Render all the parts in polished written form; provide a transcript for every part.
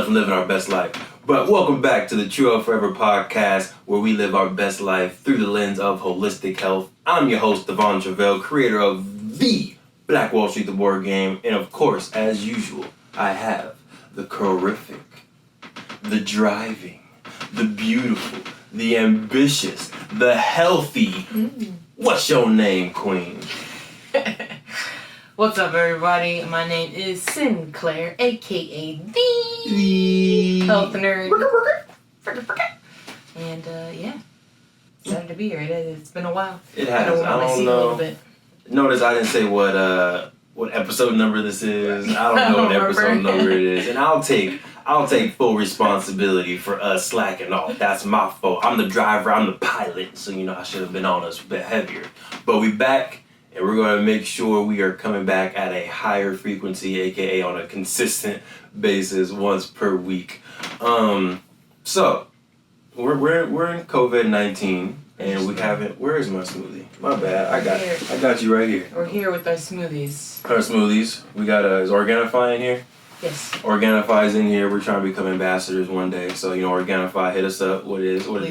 from living our best life. But welcome back to the True Health Forever podcast, where we live our best life through the lens of holistic health. I'm your host, Devon Travell, creator of the Black Wall Street, the board game. And of course, as usual, I have the horrific, the driving, the beautiful, the ambitious, the healthy. What's your name, Queen? What's up, everybody? My name is Sinclair, aka the Health Nerd. And yeah, excited to be here. It's been a while. It has. I don't know. A little bit. Notice I didn't say what episode number this is. I don't know what episode number it is, and I'll take full responsibility for us slacking off. That's my fault. I'm the driver. I'm the pilot. So I should have been on us a bit heavier. But we back. And we're going to make sure we are coming back at a higher frequency, aka on a consistent basis once per week. So we're in COVID-19 and we haven't. Where is my smoothie? My bad. I got you right here. We're here with our smoothies. Our smoothies. We got is Organifi in here? Yes. Organifi's in here. We're trying to become ambassadors one day. So Organifi, hit us up. What it is. On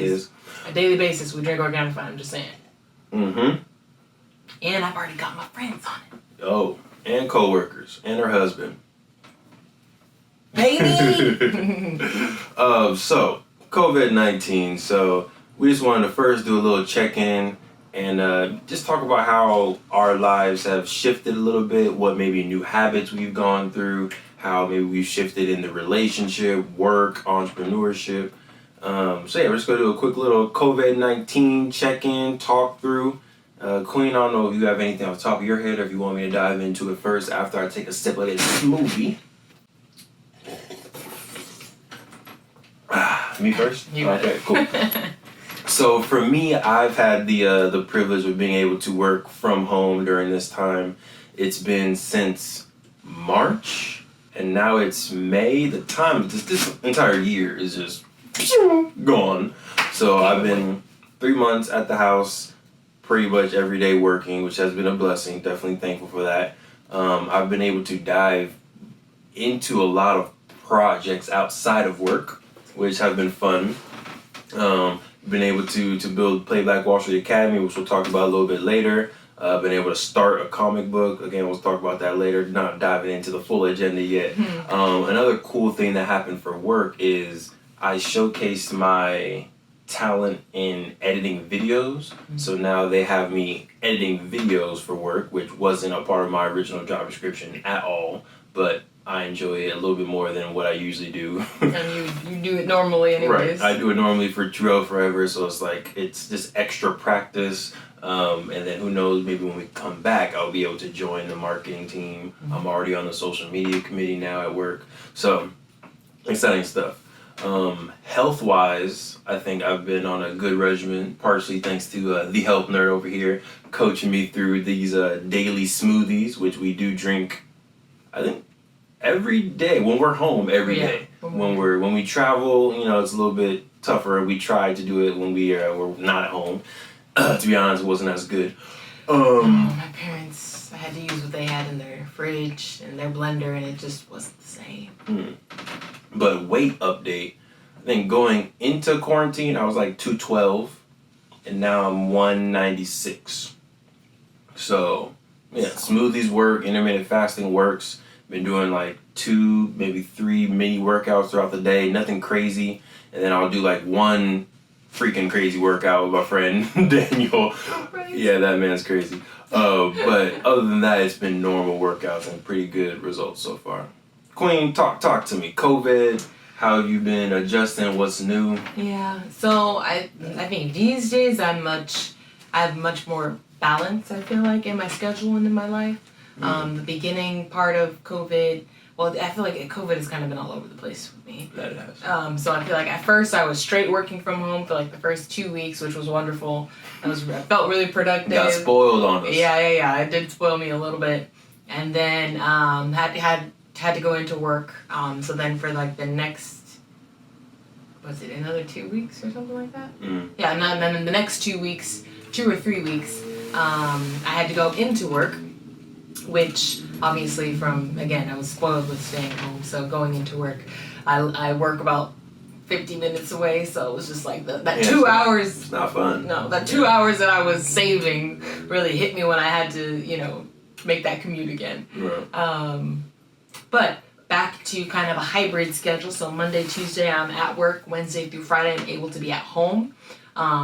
a daily basis, we drink Organifi. I'm just saying. Mm-hmm. And I've already got my friends on it. Oh, and coworkers, and her husband. Baby! So, COVID-19. So, we just wanted to first do a little check-in and just talk about how our lives have shifted a little bit, what maybe new habits we've gone through, how maybe we've shifted in the relationship, work, entrepreneurship. So, yeah, we're just going to do a quick little COVID-19 check-in, talk through. Queen, I don't know if you have anything off the top of your head or if you want me to dive into it first after I take a sip of this smoothie. Me first? Okay, cool. So for me, I've had the privilege of being able to work from home during this time. It's been since March, and now it's May. The time, this entire year is just gone. So I've been 3 months at the house, pretty much every day working, which has been a blessing. Definitely thankful for that. I've been able to dive into a lot of projects outside of work, which have been fun. Been able to play Black Wall Street Academy, which we'll talk about a little bit later. Been able to start a comic book. Again, we'll talk about that later. Not diving into the full agenda yet. Another cool thing that happened for work is I showcased my talent in editing videos. So now they have me editing videos for work, which wasn't a part of my original job description at all, but I enjoy it a little bit more than what I usually do. And you do it normally anyways. Right, I do it normally for True Health Forever, so it's just extra practice. And then who knows, maybe when we come back, I'll be able to join the marketing team. I'm already on the social media committee now at work. So exciting stuff. Health-wise, I think I've been on a good regimen, partially thanks to the health nerd over here coaching me through these daily smoothies, which we do drink, I think, every day when we're home. Every day when we travel, it's a little bit tougher. We try to do it when we're not at home. To be honest, it wasn't as good. My parents, I had to use what they had in their fridge and their blender, and it just wasn't the same. But weight update, I think going into quarantine, I was like 212, and now I'm 196. So, yeah, smoothies work, intermittent fasting works. Been doing like 2, maybe 3 mini workouts throughout the day, nothing crazy. And then I'll do like one freaking crazy workout with my friend, Daniel. Yeah, that man's crazy. But other than that, it's been normal workouts and pretty good results so far. Queen, talk to me. COVID, how have you been adjusting? What's new? Yeah, so I think these days I have much more balance, I feel like, in my schedule and in my life. The beginning part of COVID, well, I feel like COVID has kind of been all over the place with me. That it has. So I feel like at first I was straight working from home for like the first 2 weeks, which was wonderful. I felt really productive. Got spoiled on us. Yeah. It did spoil me a little bit. And then had to go into work. So then for like the next, was it another 2 weeks or something like that? Yeah, and then in the next 2 weeks, 2 or 3 weeks, I had to go into work. which obviously I was spoiled with staying home, so going into work, I work about 50 minutes away, so it was just like that 2 hours. It's not fun. No, that 2 hours that I was saving really hit me when I had to, make that commute again. Right. But back to kind of a hybrid schedule. So Monday, Tuesday, I'm at work. Wednesday through Friday, I'm able to be at home,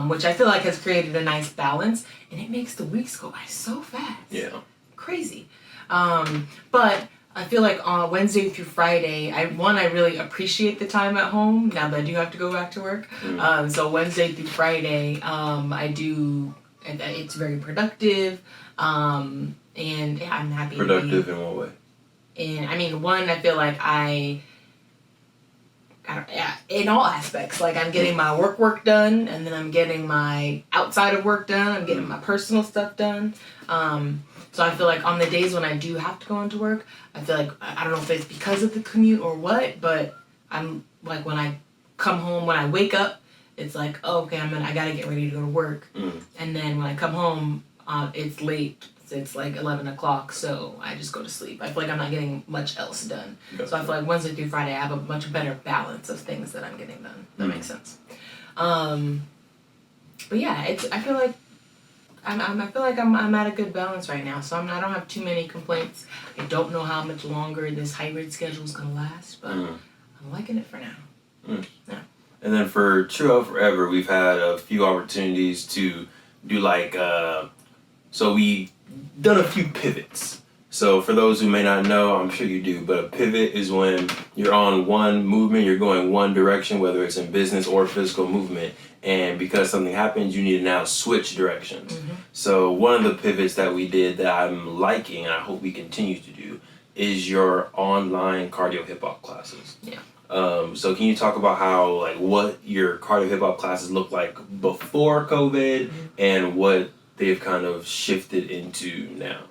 which I feel like has created a nice balance, and it makes the weeks go by so fast. Yeah. Crazy. But I feel like on Wednesday through Friday, I really appreciate the time at home now that I do have to go back to work. So Wednesday through Friday, it's very productive, and yeah, I'm happy. Productive in what way? And I mean, I feel like in all aspects, like I'm getting my work done, and then I'm getting my outside of work done, I'm getting my personal stuff done. So I feel like on the days when I do have to go into work, I feel like, I don't know if it's because of the commute or what, but I'm like, when I come home, when I wake up, it's like, oh, okay, I gotta get ready to go to work. And then when I come home, it's late. It's like 11 o'clock, so I just go to sleep. I feel like I'm not getting much else done. So I feel like Wednesday through Friday, I have a much better balance of things that I'm getting done. That makes sense. But yeah, I feel like I'm at a good balance right now. So I don't have too many complaints. I don't know how much longer this hybrid schedule is gonna last, but I'm liking it for now. Yeah. And then for True Out Forever, we've had a few opportunities to do so we done a few pivots. So for those who may not know, I'm sure you do, but a pivot is when you're on one movement, you're going one direction, whether it's in business or physical movement, and because something happens, you need to now switch directions. So one of the pivots that we did that I'm liking, and I hope we continue to do, is your online cardio hip hop classes. Yeah. So can you talk about what your cardio hip hop classes look like before COVID and what they've kind of shifted into now?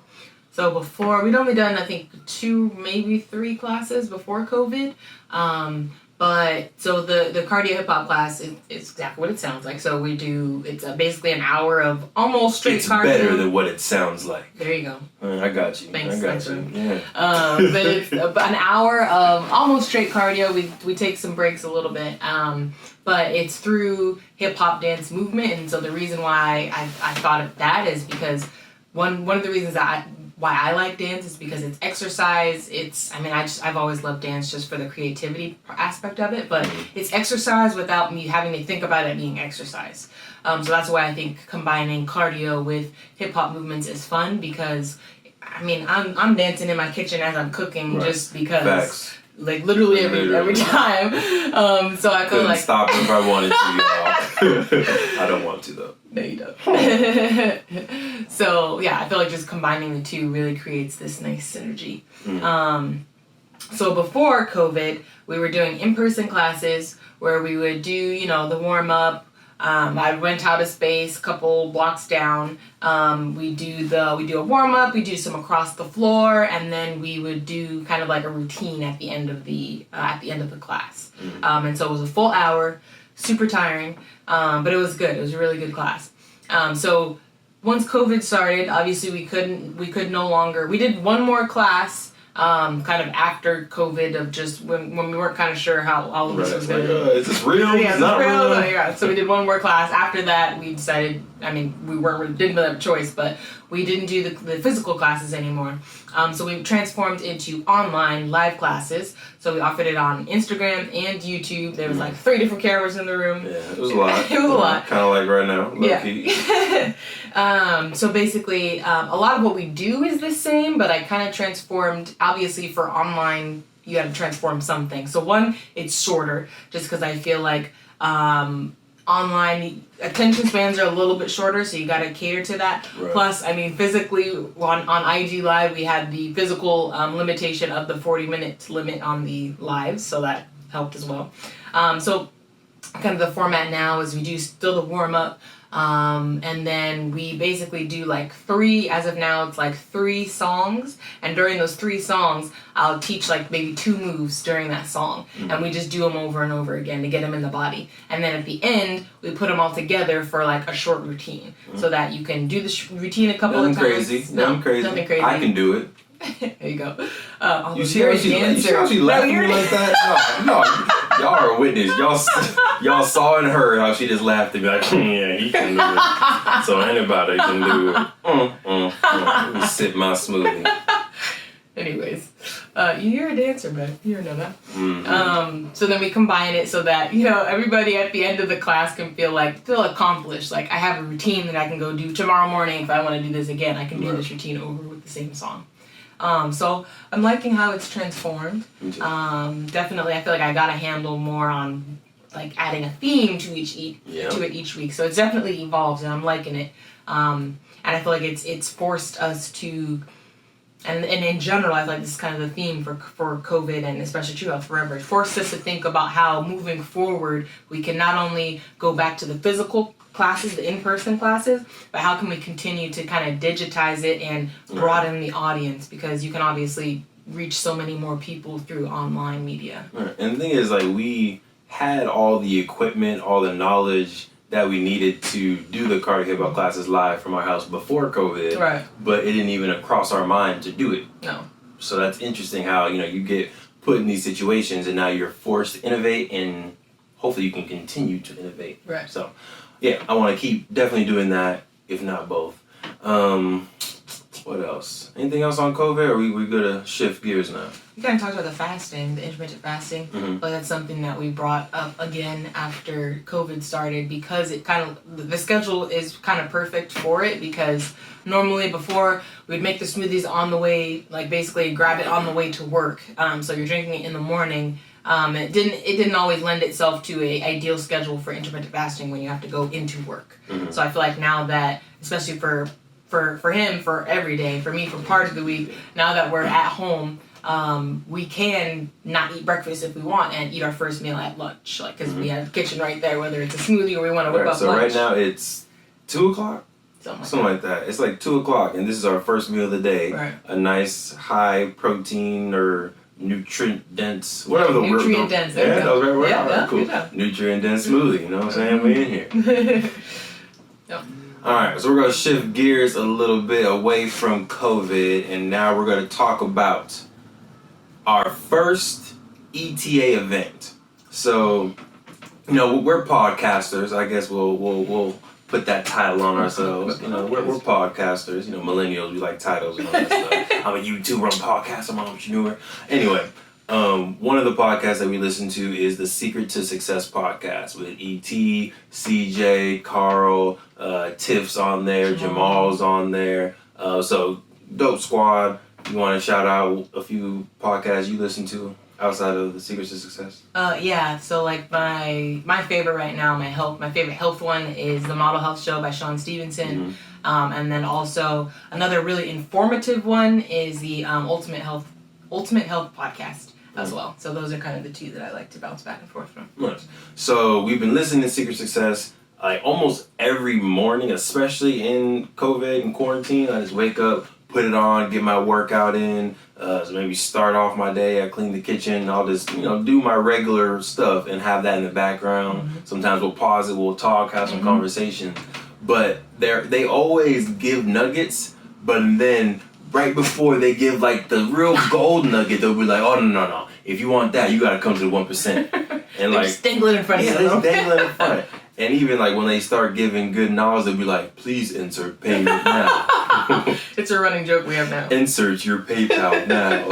So before, we'd only done, I think, 2, maybe 3 classes before COVID. But so the cardio hip hop class is exactly what it sounds like. So it's basically an hour of almost straight cardio. It's better than what it sounds like. There you go. I got you. Thanks. I got you. Yeah. But it's an hour of almost straight cardio. We take some breaks a little bit. But it's through hip hop dance movement, and so the reason why I thought of that is because one of the reasons why I like dance is because it's exercise. I've always loved dance just for the creativity aspect of it, but it's exercise without me having to think about it being exercise. So that's why I think combining cardio with hip hop movements is fun, because I'm dancing in my kitchen as I'm cooking just because. Facts. Like literally every time. So I feel like stop if I wanted to, y'all. I don't want to though. No, you don't. So yeah, I feel like just combining the two really creates this nice synergy. So before COVID, we were doing in-person classes where we would do, the warm-up. I went out of space, a couple blocks down. We do a warm-up, we do some across the floor, and then we would do kind of like a routine at the end of the class. And so it was a full hour, super tiring, but it was good. It was a really good class. So once COVID started, obviously we did one more class. Kind of after COVID, of just when we weren't kind of sure how all of this was going to. Is this real? Yeah, is not real? Yeah. So we did one more class. After that, we decided. Didn't really have a choice, but we didn't do the physical classes anymore. So we transformed into online live classes. So we offered it on Instagram and YouTube. There was 3 different cameras in the room. Yeah, it was a lot. It was a lot. Kind of like right now, low key. So basically, a lot of what we do is the same, but I kind of transformed. Obviously, for online, you got to transform something. So one, it's shorter, just because I feel like online attention spans are a little bit shorter, so you got to cater to that. Right. Plus, physically on IG Live, we had the physical limitation of the 40-minute limit on the lives, so that helped as well. So kind of the format now is we do still the warm up. And then we basically do like 3, as of now, it's like 3 songs. And during those 3 songs, I'll teach like maybe 2 moves during that song. And we just do them over and over again to get them in the body. And then at the end, we put them all together for like a short routine so that you can do the routine a couple of times. Crazy. Nothing crazy. Nothing crazy. I can do it. There you go. You see how she laughed at me like that? No, y'all are a witness. Y'all saw and heard how she just laughed at me like, yeah, he can do it. So anybody can do it. Let me sip my smoothie. Anyways, you're a dancer, man. You know that. So then we combine it so that, everybody at the end of the class can feel accomplished. Like, I have a routine that I can go do tomorrow morning. If I want to do this again, I can do this routine over with the same song. So I'm liking how it's transformed. Definitely, I feel like I got a handle more on like adding a theme to it each week. So it's definitely evolved, and I'm liking it. And I feel like it's forced us to, and in general, I feel like this is kind of the theme for COVID and especially True Health Forever. It forced us to think about how moving forward we can not only go back to the physical classes, the in-person classes, but how can we continue to kind of digitize it and broaden the audience, because you can obviously reach so many more people through online media. Right. And the thing is, like, we had all the equipment, all the knowledge that we needed to do the cardio hip-hop classes live from our house before COVID, right? But it didn't even cross our mind to do it. No. So that's interesting how, you get put in these situations and now you're forced to innovate, and hopefully you can continue to innovate. Right. So yeah, I want to keep definitely doing that, if not both. What else? Anything else on COVID, or we good to shift gears now? We kind of talked about the fasting, the intermittent fasting. But that's something that we brought up again after COVID started, because it the schedule is kind of perfect for it, because normally before we'd make the smoothies on the way, like basically grab it on the way to work. So you're drinking it in the morning. It didn't always lend itself to a ideal schedule for intermittent fasting when you have to go into work. So I feel like now that, especially for him, for every day, for me, for part of the week, now that we're at home, we can not eat breakfast if we want and eat our first meal at lunch, like, because we have the kitchen right there, whether it's a smoothie or we want to whip up so lunch. Right now it's 2 o'clock? Something like that. It's like 2 o'clock, and this is our first meal of the day. Right. A nice high protein or nutrient dense, whatever the word. Nutrient dense. There you go. That was right. Yeah, cool. Nutrient dense smoothie. You know what I'm saying? We in here. Yep. All right, so we're gonna shift gears a little bit away from COVID, and now we're gonna talk about our first ETA event. So, we're podcasters. I guess we'll put that title on ourselves. We're podcasters. Millennials, we like titles and all that stuff. I'm a YouTuber, I'm a podcaster, I'm an entrepreneur. Anyway, one of the podcasts that we listen to is the Secret to Success podcast with E.T., CJ, Carl, Tiff's on there, Jamal's on there. So, dope squad. You want to shout out a few podcasts you listen to outside of the Secret to Success? Yeah. So like my favorite right now, my favorite health one is the Model Health Show by Sean Stevenson. And then also another really informative one is the Ultimate Health podcast as well. So those are kind of the two that I like to bounce back and forth from. Nice. So we've been listening to Secret Success like almost every morning, especially in COVID and quarantine. I just wake up, put it on, get my workout in. So maybe start off my day, I clean the kitchen, I'll just, do my regular stuff and have that in the background. Sometimes we'll pause it, we'll talk, have some conversation. But they always give nuggets, but then right before they give like the real gold nugget, they'll be like, oh, no. If you want that, you gotta come to the 1%. And like, just dangle it in front of you. Yeah, just dangle it in front. And even like when they start giving good knowledge, they'll be like, please insert payment now. It's a running joke we have now. Insert your PayPal now.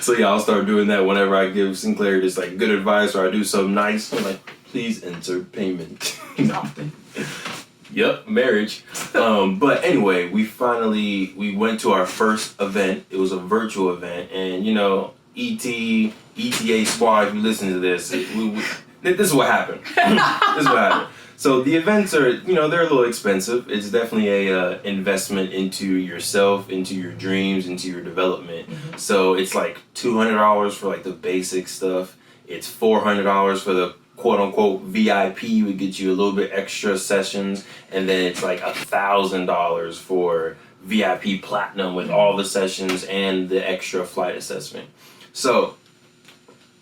So yeah, I'll start doing that whenever I give Sinclair just like good advice or I do something nice. I'm like, please insert payment. Often. Yep, marriage. But anyway, we went to our first event. It was a virtual event, and ETA squad, if you listen to this, this is what happened. So the events are, they're a little expensive. It's definitely a investment into yourself, into your dreams, into your development. So it's like $200 for like the basic stuff. It's $400 for the quote unquote VIP would get you a little bit extra sessions, and then it's like $1,000 for VIP Platinum with all the sessions and the extra flight assessment. So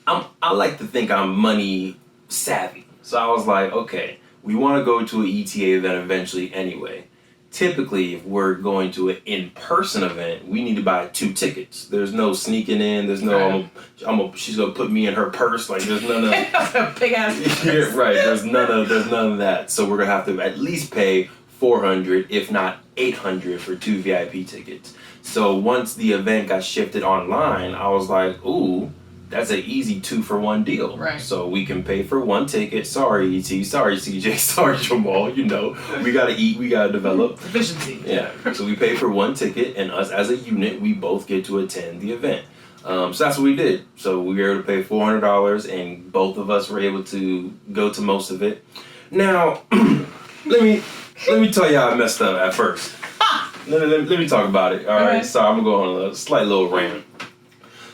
I like to think I'm money savvy. So I was like, okay, we want to go to an ETA event eventually anyway. Typically, if we're going to an in-person event, we need to buy 2 tickets. There's no sneaking in. There's no, she's gonna put me in her purse. Like there's none of a big ass purse. Yeah, right. There's none of that. So we're gonna have to at least pay $400, if not $800, for 2 VIP tickets. So once the event got shifted online, I was like, ooh, that's an easy 2-for-1 deal. Right. So we can pay for 1 ticket. Sorry, ET. Sorry, CJ. Sorry, Jamal. You know, we gotta eat. We gotta develop. Efficiency. Yeah. So we pay for 1 ticket, and us as a unit, we both get to attend the event. So that's what we did. So we were able to pay $400, and both of us were able to go to most of it. Now, let me tell you how I messed up at first. Let me talk about it. All right. So I'm gonna go on a slight little rant.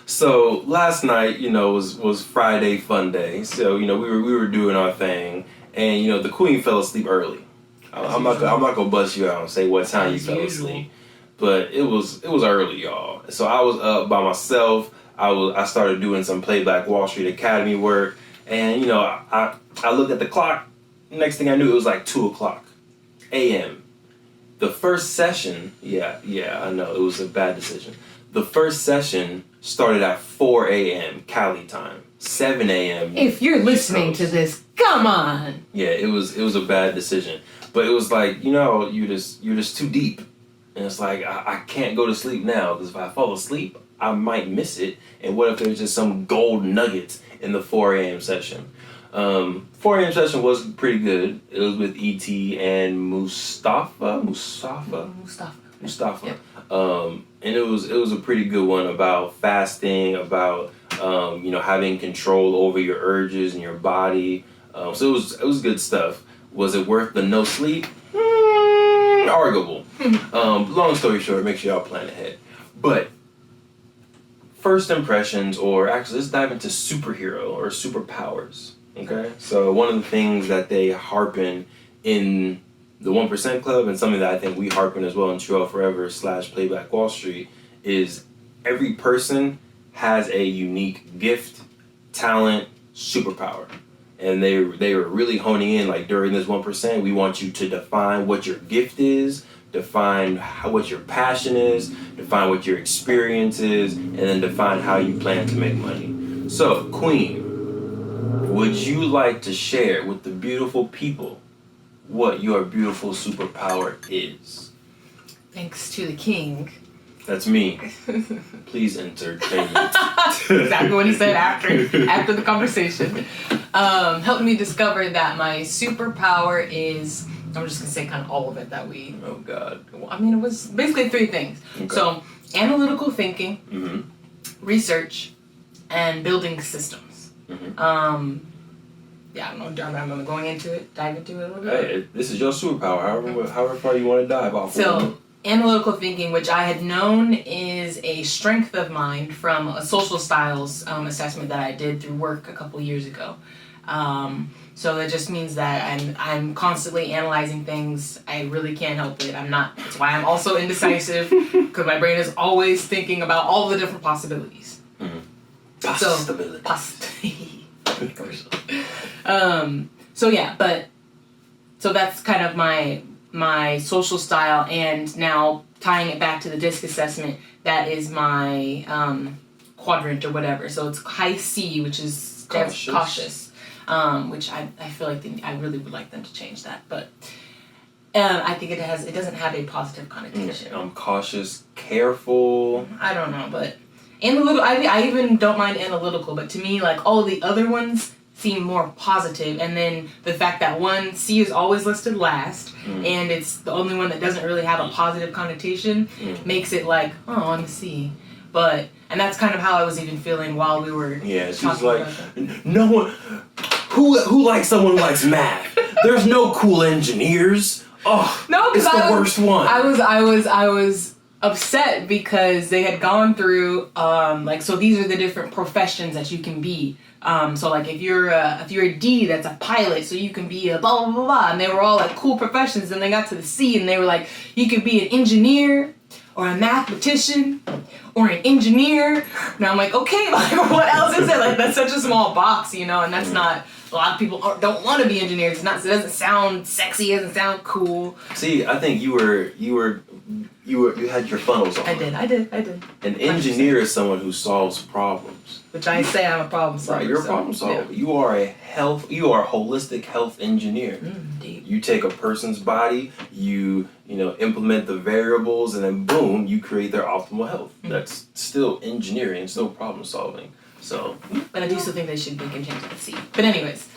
So last night, was Friday fun day. So we were doing our thing, and the queen fell asleep early. I'm not gonna bust you out and say what time you fell asleep, but it was early, y'all. So I was up by myself. I started doing some Playback Wall Street Academy work, and I looked at the clock. Next thing I knew, it was like 2:00 a.m. The first session, yeah, I know it was a bad decision. The first session started at 4 a.m. Cali time, 7 a.m. If you're listening to this, come on. Yeah, it was a bad decision, but it was like you're just too deep, and it's like I can't go to sleep now because if I fall asleep, I might miss it. And what if there's just some gold nuggets in the 4 a.m. session? 4 a.m. session was pretty good. It was with E.T. and Mustafa. Yep. And it was a pretty good one about fasting, about having control over your urges and your body. So it was good stuff. Was it worth the no sleep? Arguable. Long story short, make sure y'all plan ahead. But first impressions, or actually, let's dive into superhero or superpowers. Okay, so one of the things that they harpen in the 1% Club, and something that I think we harpen as well in True Out Forever / Playback Wall Street, is every person has a unique gift, talent, superpower. And they were really honing in, like during this 1%, we want you to define what your gift is, define what your passion is, define what your experience is, and then define how you plan to make money. So, Queen, would you like to share with the beautiful people what your beautiful superpower is? Thanks to the king. That's me. Please entertain me. Exactly what he said after the conversation. Helped me discover that my superpower is, I'm just going to say kind of all of it that we... Oh, God. I mean, it was basically 3 things. Okay. So, analytical thinking, research, and building systems. Yeah, I don't know. I'm going into it, dive into it a little bit. Hey, this is your superpower. However far you want to dive off. So, analytical thinking, which I had known is a strength of mine from a social styles assessment that I did through work a couple years ago. So that just means that I'm constantly analyzing things. I really can't help it. That's why I'm also indecisive, because my brain is always thinking about all the different possibilities. Possibilities. So that's kind of my social style, and now tying it back to the DISC assessment, that is my quadrant or whatever. So it's high C, which is cautious, which I feel like I really would like them to change that, but I think it doesn't have a positive connotation. I'm cautious, careful. I don't know, but analytical. I even don't mind analytical, but to me, like all the other ones seem more positive, and then the fact that one C is always listed last, and it's the only one that doesn't really have a positive connotation, makes it like, oh, I'm a C. And that's kind of how I was even feeling while we were she's like, no one who likes someone who likes math. There's no cool engineers. Oh, no, it's the worst one. I was upset because they had gone through so these are the different professions that you can be. So like if you're a D, that's a pilot, so you can be a blah blah blah blah, and they were all like cool professions. And they got to the C, and they were like, you could be an engineer, or a mathematician, or an engineer. And I'm like, okay, like what else is it? Like that's such a small box, and that's not. A lot of people don't want to be engineers. It doesn't sound sexy. It doesn't sound cool. See, I think you had your funnels on. I did. An engineer is someone who solves problems. Which I say I'm a problem solver. Right, you're a problem solver. Yeah. You are a holistic health engineer. Deep. You take a person's body, you implement the variables, and then boom, you create their optimal health. That's still engineering, still problem solving. So, but I do still think they should make a change to the C. But anyways,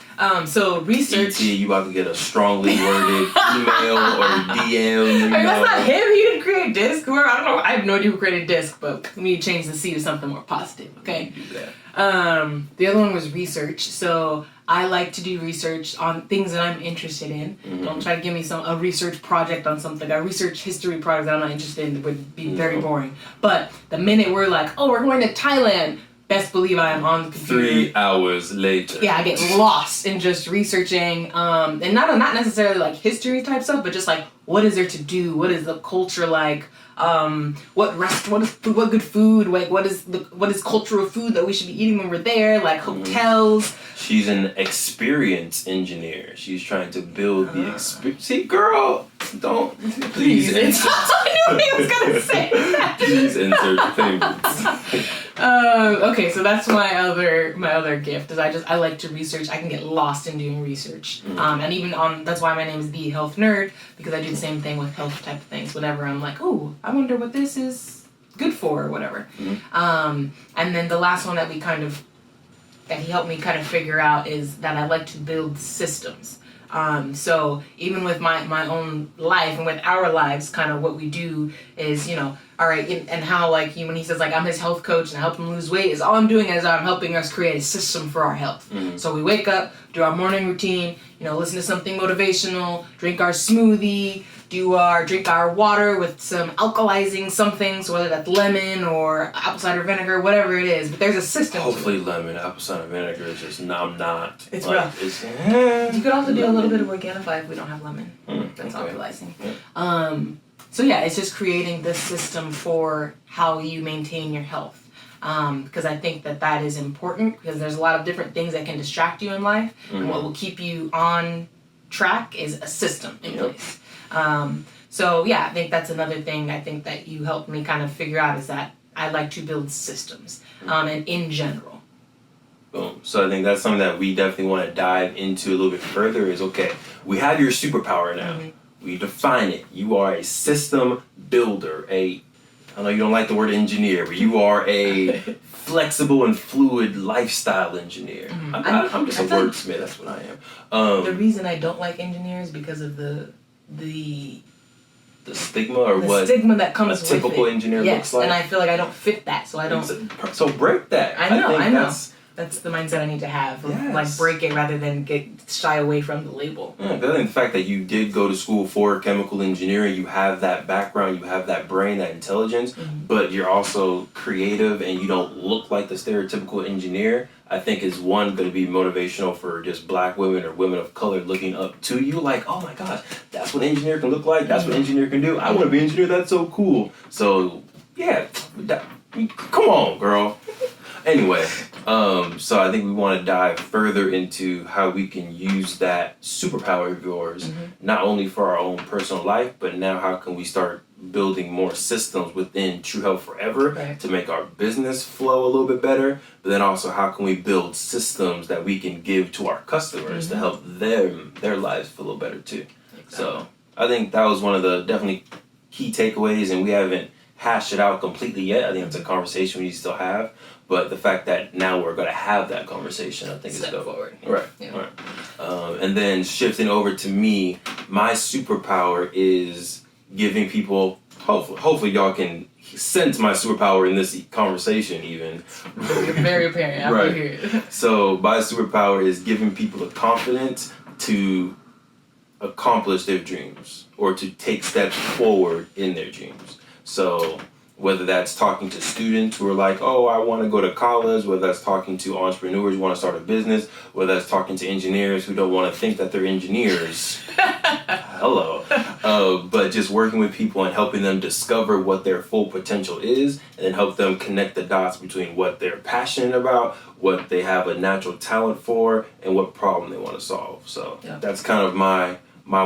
so research. E.T., you about to get a strongly worded email or DM. That's not him. He didn't create Disc. I don't know. I have no idea who created Disc, but we need to change the C to something more positive. Okay. Do that. The other one was research. So I like to do research on things that I'm interested in. Mm-hmm. Don't try to give me a research project on something. A research history project that I'm not interested in would be very boring. But the minute we're like, oh, we're going to Thailand. Best believe I am on the computer. 3 hours later. Yeah, I get lost in just researching, and not necessarily like history type stuff, but just like what is there to do? What is the culture like? What good food? Like what is cultural food that we should be eating when we're there? Like hotels. She's an experience engineer. She's trying to build the experience. See, girl, don't please. I knew he was gonna say that. Please insert payments. Okay, so that's my other gift is I like to research. I can get lost in doing research. And even that's why my name is The Health Nerd, because I do the same thing with health type of things. Whenever I'm like, oh, I wonder what this is good for or whatever. And then the last one that he helped me kind of figure out is that I like to build systems. So even with my own life and with our lives, kind of what we do is, all right, and how like when he says like I'm his health coach and I help him lose weight, is all I'm doing is I'm helping us create a system for our health. So we wake up, do our morning routine, listen to something motivational, drink our smoothie, drink our water with some alkalizing something, so whether that's lemon or apple cider vinegar, whatever it is. But there's a system. Hopefully lemon, apple cider vinegar is just not. It's like, rough. You could also do a little bit of Organifi if we don't have lemon. That's alkalizing. Yeah. So yeah, it's just creating this system for how you maintain your health. Because I think that is important, because there's a lot of different things that can distract you in life, and what will keep you on track is a system in place. So yeah, I think that's another thing I think that you helped me kind of figure out, is that I like to build systems, and in general. Boom. So I think that's something that we definitely want to dive into a little bit further is, okay, we have your superpower now. We define it. You are a system builder. I know you don't like the word engineer, but you are a flexible and fluid lifestyle engineer. I'm just a wordsmith. That's what I am. The reason I don't like engineers because of the stigma, or what? The stigma that comes with it. A typical engineer looks like. And I feel like I don't fit that, so I don't. So break that. I know. That's the mindset I need to have. Yes. Like break it rather than get shy away from the label. Yeah, I think the fact that you did go to school for chemical engineering, you have that background, you have that brain, that intelligence, but you're also creative and you don't look like the stereotypical engineer, I think is one going to be motivational for just black women or women of color looking up to you, like, oh my gosh, that's what an engineer can look like, that's what an engineer can do, I want to be an engineer, that's so cool. So yeah, come on, girl. Anyway, so I think we want to dive further into how we can use that superpower of yours, not only for our own personal life, but now how can we start building more systems within True Health Forever to make our business flow a little bit better, but then also how can we build systems that we can give to our customers to help their lives feel a little better too. Exactly. So I think that was one of the definitely key takeaways, and we haven't hashed it out completely yet. I think it's a conversation we still have. But the fact that now we're going to have that conversation, I think is dope. Forward. Right. Yeah. Right. And then shifting over to me, my superpower is giving people, hopefully y'all can sense my superpower in this conversation even. You're very apparent after you hear it. So my superpower is giving people the confidence to accomplish their dreams or to take steps forward in their dreams. So whether that's talking to students who are like, oh, I want to go to college, whether that's talking to entrepreneurs who want to start a business, whether that's talking to engineers who don't want to think that they're engineers. Hello. But just working with people and helping them discover what their full potential is, and then help them connect the dots between what they're passionate about, what they have a natural talent for, and what problem they want to solve. So that's kind of my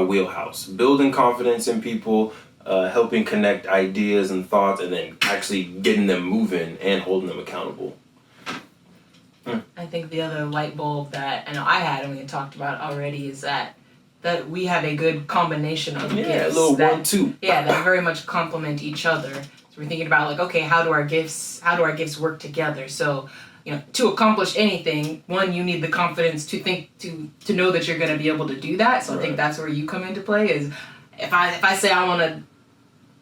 wheelhouse. Building confidence in people, helping connect ideas and thoughts, and then actually getting them moving and holding them accountable. I think the other light bulb that I know I had and we had talked about already is that we have a good combination of gifts. A little 1-2. Yeah, that very much complement each other. So we're thinking about like, okay, how do our gifts work together? So, to accomplish anything, one, you need the confidence to think to know that you're going to be able to do that. So I think that's where you come into play. Is if I say I want to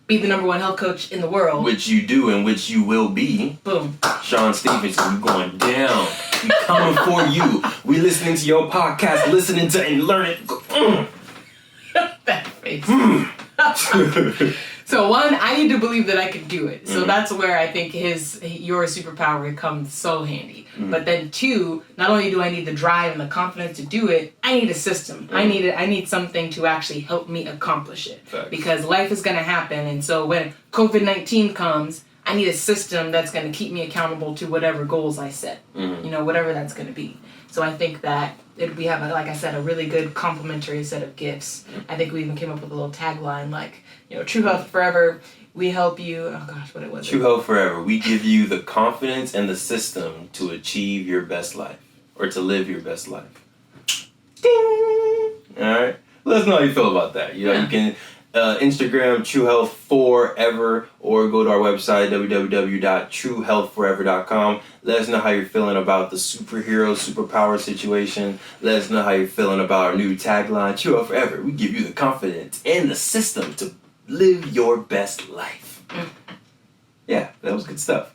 be the number one health coach in the world, which you do and which you will be. Boom. Sean Stevenson, you going down. We coming for you. We listening to your podcast, listening to and learning. That face. So one, I need to believe that I could do it. So that's where I think your superpower comes so handy. But then two, not only do I need the drive and the confidence to do it, I need a system. I need something to actually help me accomplish it. Facts. Because life is going to happen, and so when COVID-19 comes, I need a system that's going to keep me accountable to whatever goals I set. Whatever that's going to be. So I think that we have, like I said, a really good complementary set of gifts. I think we even came up with a little tagline like, True Health Forever, we help you. Oh gosh, what it was. True Health Forever, we give you the confidence and the system to achieve your best life, or to live your best life. Ding! Alright? Let us know how you feel about that. You can Instagram True Health Forever, or go to our website www.truehealthforever.com. Let us know how you're feeling about the superpower situation. Let us know how you're feeling about our new tagline, True Health Forever. We give you the confidence and the system to live your best life. Yeah, that was good stuff.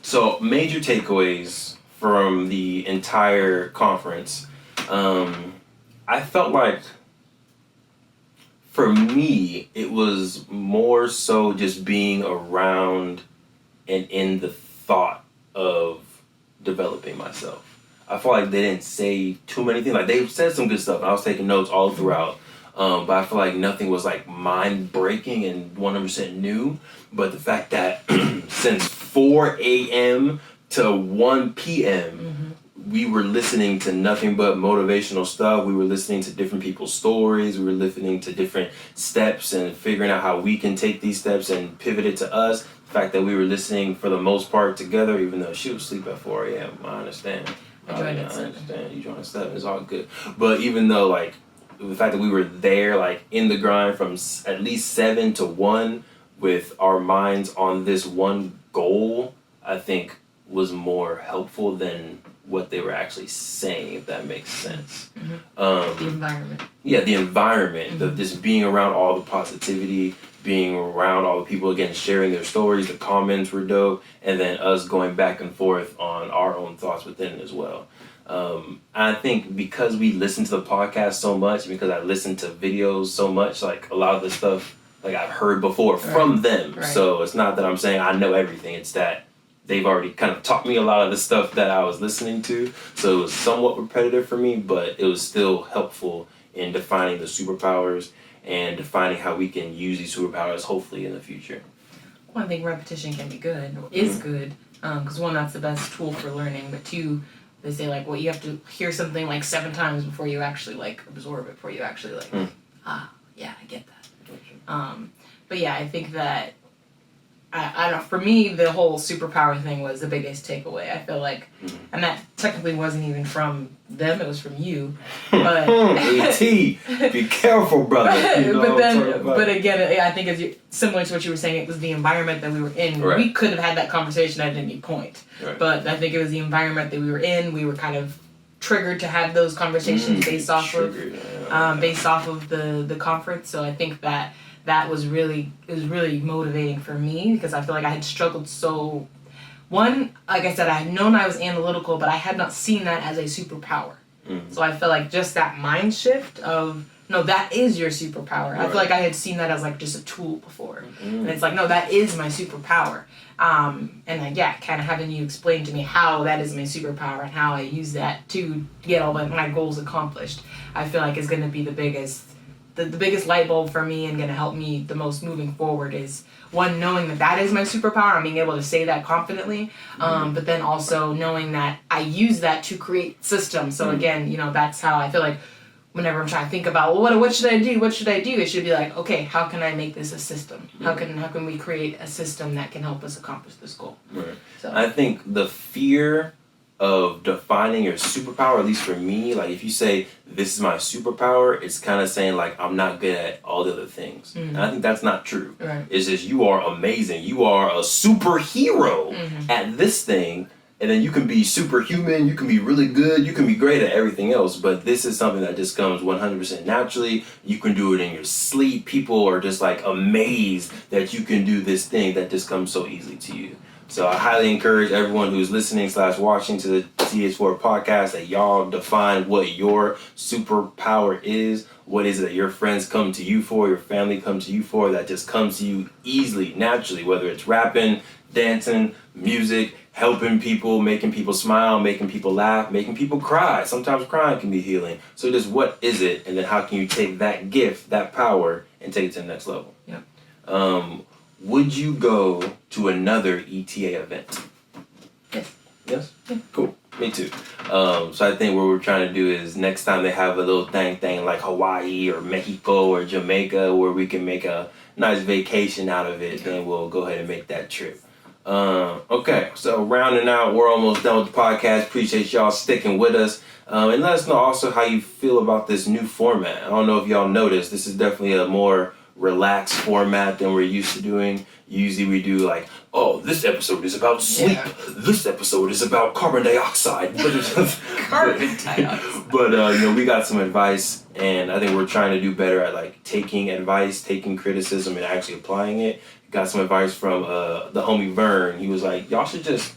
So major takeaways from the entire conference. I felt like, for me, it was more so just being around and in the thought of developing myself. I feel like they didn't say too many things. Like, they said some good stuff, and I was taking notes all throughout. But I feel like nothing was like mind-breaking and 100% new. But the fact that since 4 a.m. to 1 p.m., we were listening to nothing but motivational stuff. We were listening to different people's stories. We were listening to different steps and figuring out how we can take these steps and pivot it to us. The fact that we were listening for the most part together, even though she was asleep at 4 a.m. I understand. I joined at 7. Understand. You joined at 7. It's all good. But even though, like, the fact that we were there, like, in the grind from at least 7 to 1 with our minds on this one goal, I think was more helpful than what they were actually saying, if that makes sense. The environment. Yeah, the environment, just being around all the positivity, being around all the people, again, sharing their stories, the comments were dope, and then us going back and forth on our own thoughts within it as well. I think because we listen to the podcast so much, because I listen to videos so much, like, a lot of the stuff, like, I've heard before from them. Right. So it's not that I'm saying I know everything, it's that they've already kind of taught me a lot of the stuff that I was listening to. So it was somewhat repetitive for me, but it was still helpful in defining the superpowers and defining how we can use these superpowers hopefully in the future. One thing, repetition can be good, is good, because one, that's the best tool for learning, but two, they say, like, well, you have to hear something like 7 times before you actually, like, absorb it, before you actually, like, yeah, I get that. But yeah, I think that I don't know, for me, the whole superpower thing was the biggest takeaway. I feel like, and that technically wasn't even from them, it was from you. But A.T., be careful, brother. You know but again, I think it's similar to what you were saying, it was the environment that we were in. Right. We could have had that conversation at any point. Right. But I think it was the environment that we were in. We were kind of triggered to have those conversations based off of the conference. So I think that was really motivating for me, because I feel like I had struggled so. One, like I said, I had known I was analytical, but I had not seen that as a superpower. So I felt like just that mind shift of no, that is your superpower. Right. I feel like I had seen that as like just a tool before. And it's like, no, that is my superpower. And like, yeah, kind of having you explain to me how that is my superpower and how I use that to get all my goals accomplished, I feel like is going to be the biggest light bulb for me and going to help me the most moving forward is, one, knowing that is my superpower and being able to say that confidently, but then also knowing that I use that to create systems. So again, that's how I feel like whenever I'm trying to think about, well, what should I do? What should I do? It should be like, okay, how can I make this a system? How can we create a system that can help us accomplish this goal? Right. So I think the fear of defining your superpower, at least for me, like if you say this is my superpower, it's kind of saying like I'm not good at all the other things. And I think that's not true. Right. It's just you are amazing. You are a superhero at this thing. And then you can be superhuman, you can be really good, you can be great at everything else, but this is something that just comes 100% naturally. You can do it in your sleep. People are just like amazed that you can do this thing that just comes so easily to you. So I highly encourage everyone who's listening / watching to the TH4 podcast that y'all define what your superpower is. What is it that your friends come to you for, your family come to you for, that just comes to you easily, naturally, whether it's rapping, dancing, music, helping people, making people smile, making people laugh, making people cry. Sometimes crying can be healing. So just what is it, and then how can you take that gift, that power, and take it to the next level? Yeah. Would you go to another ETA event? Yes. Yes? Yeah. Cool. Me too. So I think what we're trying to do is next time they have a little thing like Hawaii or Mexico or Jamaica where we can make a nice vacation out of it, then we'll go ahead and make that trip. Okay, so rounding out, we're almost done with the podcast. Appreciate y'all sticking with us. And let us know also how you feel about this new format. I don't know if y'all noticed, this is definitely a more relaxed format than we're used to doing. Usually we do like, oh, this episode is about sleep. Yeah. This episode is about carbon dioxide. Carbon dioxide. But we got some advice, and I think we're trying to do better at like taking advice, taking criticism, and actually applying it. Got some advice from the homie Vern. He was like, y'all should just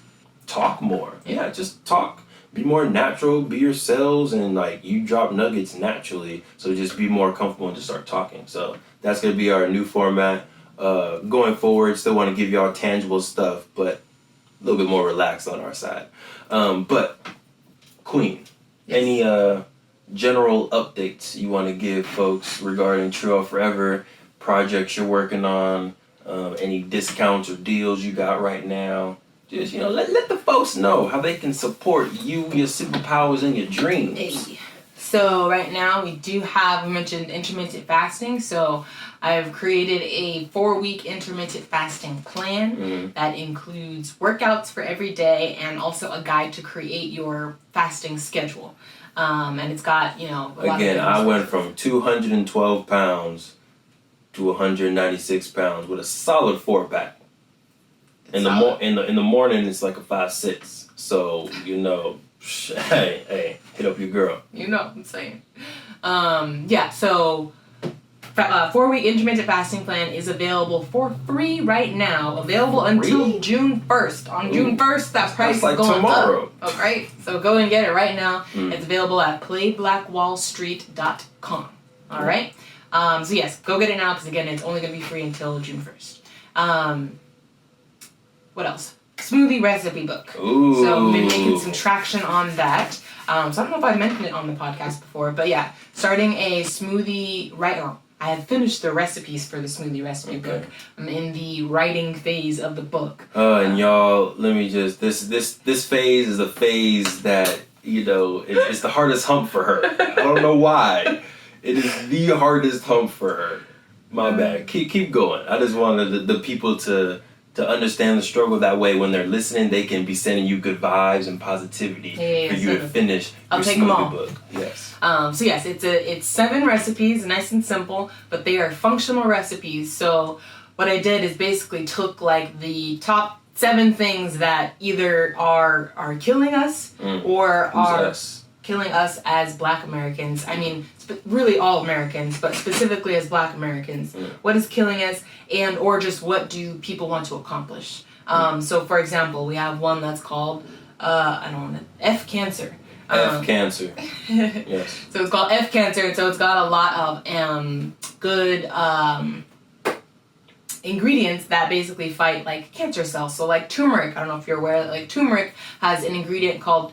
talk more. Yeah, just talk. Be more natural, be yourselves, and like you drop nuggets naturally. So just be more comfortable and just start talking. So that's gonna be our new format. Going forward, still want to give y'all tangible stuff, but a little bit more relaxed on our side. But Queen, yes. Any general updates you want to give folks regarding Trio Forever, projects you're working on, any discounts or deals you got right now? Just, let the folks know how they can support you, your superpowers, and your dreams. Hey. So right now we do have, we mentioned intermittent fasting. So I've created a 4-week intermittent fasting plan that includes workouts for every day and also a guide to create your fasting schedule. And it's got, Again, I went from 212 pounds to 196 pounds with a solid 4-pack. In the morning, it's like a 5-6. So, hey, hit up your girl. You know what I'm saying. So 4-week intermittent fasting plan is available for free right now. Available until June 1st. On June 1st, that price is going tomorrow. up. Okay, so go and get it right now. It's available at playblackwallstreet.com. All right? So yes, go get it now because again, it's only going to be free until June 1st. What else? Smoothie recipe book. Ooh. So I've been making some traction on that. So I don't know if I mentioned it on the podcast before, but yeah, starting a smoothie right now. I have finished the recipes for the smoothie recipe book. I'm in the writing phase of the book. And y'all, let me just this phase is a phase that it's the hardest hump for her. I don't know why. It is the hardest hump for her. My bad. Keep going. I just wanted the people to understand the struggle. That way when they're listening, they can be sending you good vibes and positivity for you to finish your smoothie book. Yes. So yes, it's 7 recipes, nice and simple, but they are functional recipes. So what I did is basically took like the top 7 things that either are killing us or are killing us as Black Americans. I mean, really all Americans, but specifically as Black Americans. What is killing us, and or just what do people want to accomplish? So for example, we have one that's called F cancer. F cancer. Yes. So it's called F cancer, and so it's got a lot of good ingredients that basically fight like cancer cells. So like turmeric, I don't know if you're aware that like turmeric has an ingredient called,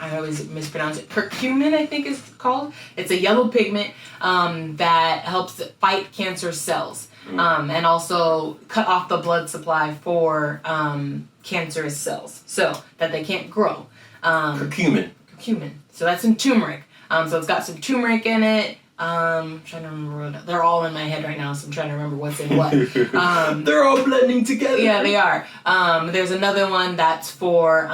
I always mispronounce it, curcumin I think is called. It's a yellow pigment that helps fight cancer cells and also cut off the blood supply for cancerous cells so that they can't grow. Curcumin. So that's in turmeric. So it's got some turmeric in it. I'm trying to remember they're all in my head right now, so I'm trying to remember what's in what. They're all blending together. Yeah, they are. There's another one that's for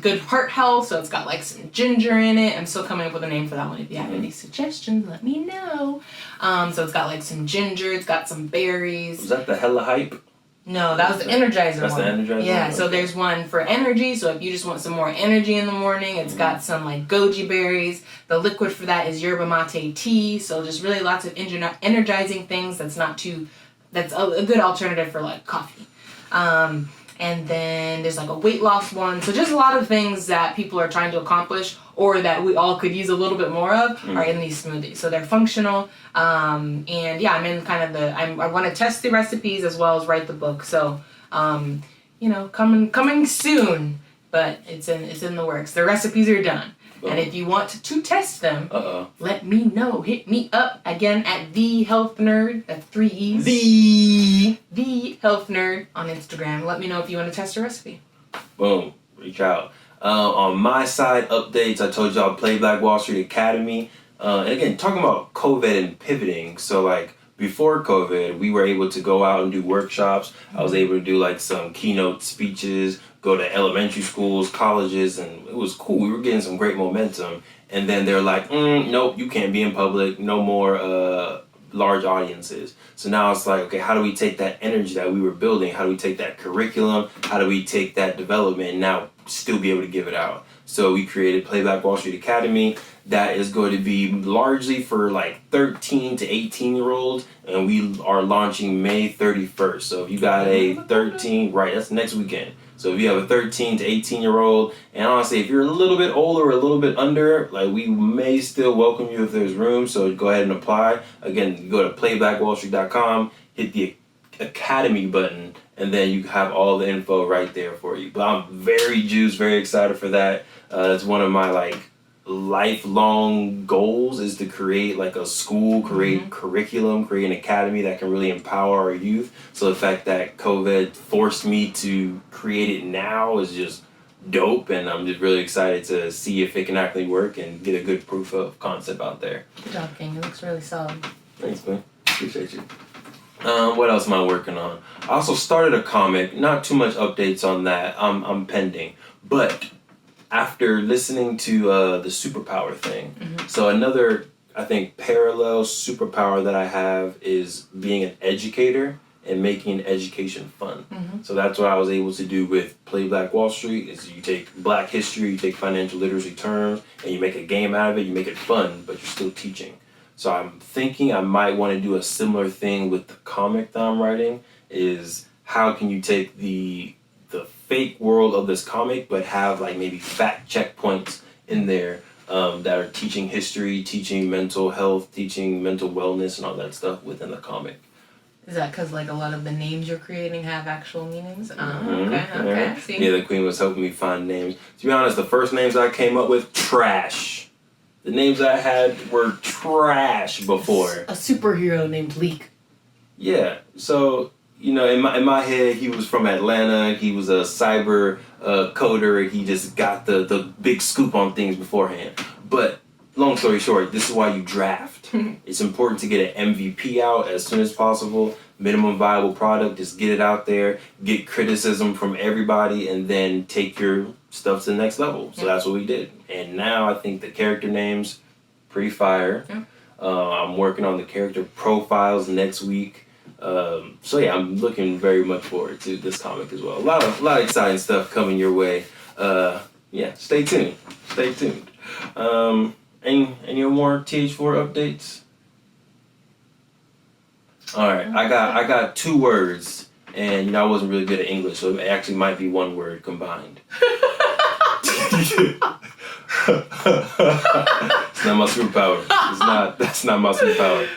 good heart health, so it's got like some ginger in it. I'm still coming up with a name for that one. If you have any suggestions, let me know. So it's got like some ginger, it's got some berries. Was that the hella hype? No, that was the Energizer That's one. the Energizer one? Yeah, Okay. so there's one for energy. So if you just want some more energy in the morning, it's got some like goji berries. The liquid for that is yerba mate tea. So just really lots of energizing things. That's a good alternative for like coffee. And then there's like a weight loss one. So just a lot of things that people are trying to accomplish or that we all could use a little bit more of are in these smoothies. So they're functional. And yeah, I'm in kind of I want to test the recipes as well as write the book. So, coming soon, but it's in the works. The recipes are done. And if you want to test them, let me know. Hit me up again at The Health Nerd. That's 3 E's. The Health Nerd on Instagram. Let me know if you want to test a recipe. Boom. Reach out. On my side, updates. I told y'all Play Black Wall Street Academy. And again, talking about COVID and pivoting. So like before COVID, we were able to go out and do workshops. I was able to do like some keynote speeches, go to elementary schools, colleges, and it was cool. We were getting some great momentum. And then they're like, nope, you can't be in public. No more large audiences. So now it's like, okay, how do we take that energy that we were building? How do we take that curriculum? How do we take that development and now still be able to give it out? So we created Play Black Wall Street Academy. That is going to be largely for like 13 to 18-year-olds, and we are launching May 31st. So if you got a 13, right, that's next weekend. So if you have a 13 to 18-year-old, and honestly, if you're a little bit older or a little bit under, like we may still welcome you if there's room. So go ahead and apply. Again, go to playblackwallstreet.com, hit the Academy button, and then you have all the info right there for you. But I'm very juiced, very excited for that. It's one of my like lifelong goals is to create like a school, create curriculum, create an academy that can really empower our youth. So the fact that COVID forced me to create it now is just dope, and I'm just really excited to see if it can actually work and get a good proof of concept out there. Good job, King. It looks really solid. Thanks, man. Appreciate you. What else am I working on? I also started a comic. Not too much updates on that. I'm pending, but after listening to the SuperPower thing. So another, I think, parallel superpower that I have is being an educator and making education fun. So that's what I was able to do with Play Black Wall Street is you take black history, you take financial literacy terms, and you make a game out of it, you make it fun, but you're still teaching. So I'm thinking I might want to do a similar thing with the comic that I'm writing is how can you take the fake world of this comic, but have like maybe fact check points in there that are teaching history, teaching mental health, teaching mental wellness, and all that stuff within the comic. Is that because like a lot of the names you're creating have actual meanings? Okay. See? Yeah, the queen was helping me find names. To be honest, the first names I came up with, trash. The names I had were trash before. A superhero named Leek. Yeah, so in my head, he was from Atlanta. He was a cyber coder. He just got the big scoop on things beforehand. But long story short, this is why you draft. It's important to get an MVP out as soon as possible. Minimum viable product. Just get it out there. Get criticism from everybody, and then take your stuff to the next level. So that's what we did. And now I think the character names pretty fire. I'm working on the character profiles next week. So yeah, I'm looking very much forward to this comic as well. A lot of exciting stuff coming your way. Yeah, stay tuned. Any more TH4 updates? All right, I got 2 words, and I wasn't really good at English, so it actually might be one word combined. It's not my superpower. That's not my superpower.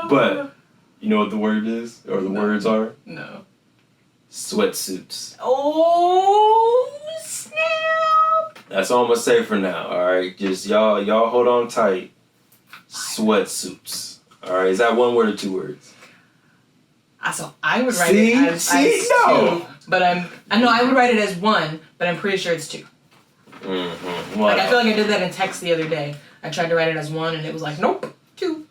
But you know what the word is, or the words are? No. Sweatsuits. Oh, snap! That's all I'm gonna say for now. All right, just y'all hold on tight. Sweatsuits. All right, is that one word or two words? So I would write it as no. two, but I would write it as one, but I'm pretty sure it's two. Mm-hmm. Like I feel like I did that in text the other day. I tried to write it as one, and it was like, nope, two.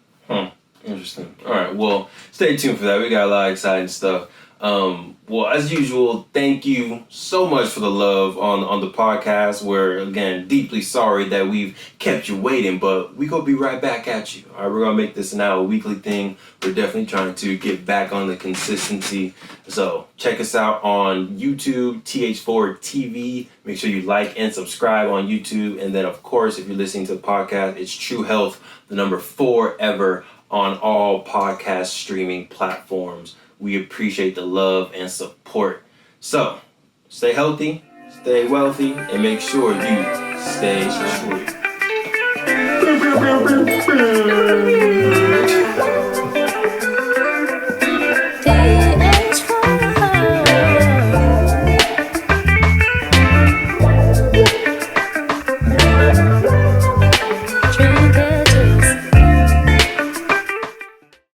Interesting. All right. Well, stay tuned for that. We got a lot of exciting stuff. Well, as usual, thank you so much for the love on the podcast. We're, again, deeply sorry that we've kept you waiting, but we gonna be right back at you. All right, we're gonna make this now a weekly thing. We're definitely trying to get back on the consistency. So check us out on YouTube, TH4 TV. Make sure you like and subscribe on YouTube. And then, of course, if you're listening to the podcast, it's True Health, the number 4 ever on all podcast streaming platforms. We appreciate the love and support. So, stay healthy, stay wealthy, and make sure you stay true.